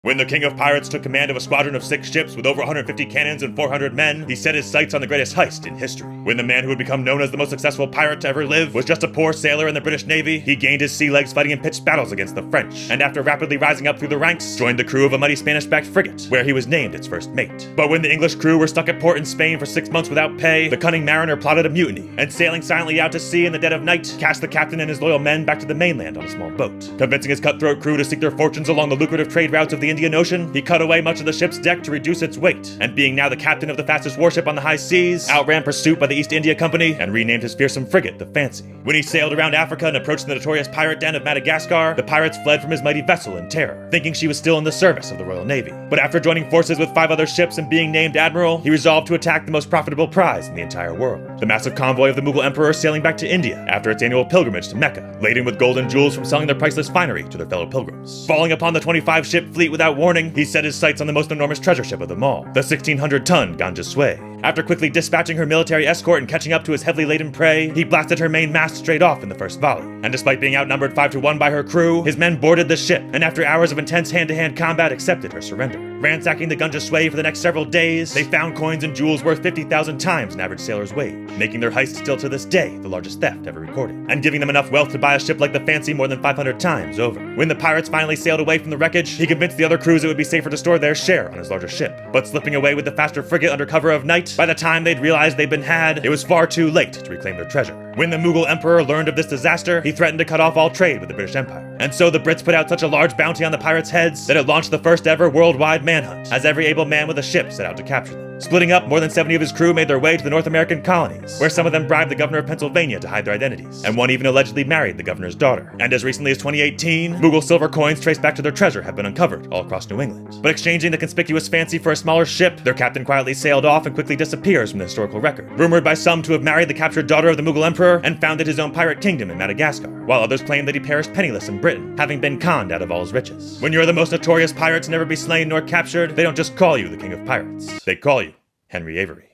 When the King of Pirates took command of a squadron of 6 ships with over 150 cannons and 400 men, he set his sights on the greatest heist in history. When the man who would become known as the most successful pirate to ever live was just a poor sailor in the British Navy, he gained his sea legs fighting in pitched battles against the French, and after rapidly rising up through the ranks, joined the crew of a mighty Spanish-backed frigate, where he was named its first mate. But when the English crew were stuck at port in Spain for 6 months without pay, the cunning mariner plotted a mutiny, and sailing silently out to sea in the dead of night, cast the captain and his loyal men back to the mainland on a small boat. Convincing his cutthroat crew to seek their fortunes along the lucrative trade routes of the Indian Ocean, he cut away much of the ship's deck to reduce its weight, and being now the captain of the fastest warship on the high seas, outran pursuit by the East India Company and renamed his fearsome frigate the Fancy. When he sailed around Africa and approached the notorious pirate den of Madagascar, the pirates fled from his mighty vessel in terror, thinking she was still in the service of the Royal Navy. But after joining forces with 5 other ships and being named admiral, he resolved to attack the most profitable prize in the entire world, the massive convoy of the Mughal Emperor sailing back to India after its annual pilgrimage to Mecca, laden with gold and jewels from selling their priceless finery to their fellow pilgrims. Falling upon the 25-ship fleet without warning, he set his sights on the most enormous treasure ship of them all, the 1,600-ton Ganja Sway. After quickly dispatching her military escort and catching up to his heavily laden prey, he blasted her main mast straight off in the first volley. And despite being outnumbered 5-1 by her crew, his men boarded the ship, and after hours of intense hand-to-hand combat accepted her surrender. Ransacking the Ganja Sway for the next several days, they found coins and jewels worth 50,000 times an average sailor's wage, making their heist still to this day the largest theft ever recorded, and giving them enough wealth to buy a ship like the Fancy more than 500 times over. When the pirates finally sailed away from the wreckage, he convinced the other crews it would be safer to store their share on his larger ship. But slipping away with the faster frigate under cover of night, by the time they'd realized they'd been had, it was far too late to reclaim their treasure. When the Mughal Emperor learned of this disaster, he threatened to cut off all trade with the British Empire. And so the Brits put out such a large bounty on the pirates' heads that it launched the first ever worldwide manhunt, as every able man with a ship set out to capture them. Splitting up, more than 70 of his crew made their way to the North American colonies, where some of them bribed the governor of Pennsylvania to hide their identities, and one even allegedly married the governor's daughter. And as recently as 2018, Mughal silver coins traced back to their treasure have been uncovered all across New England. But exchanging the conspicuous Fancy for a smaller ship, their captain quietly sailed off and quickly disappears from the historical record, rumored by some to have married the captured daughter of the Mughal emperor and founded his own pirate kingdom in Madagascar, while others claim that he perished penniless in Britain, having been conned out of all his riches. When you're the most notorious pirate to never be slain nor captured, they don't just call you the King of Pirates. They call you Henry Avery.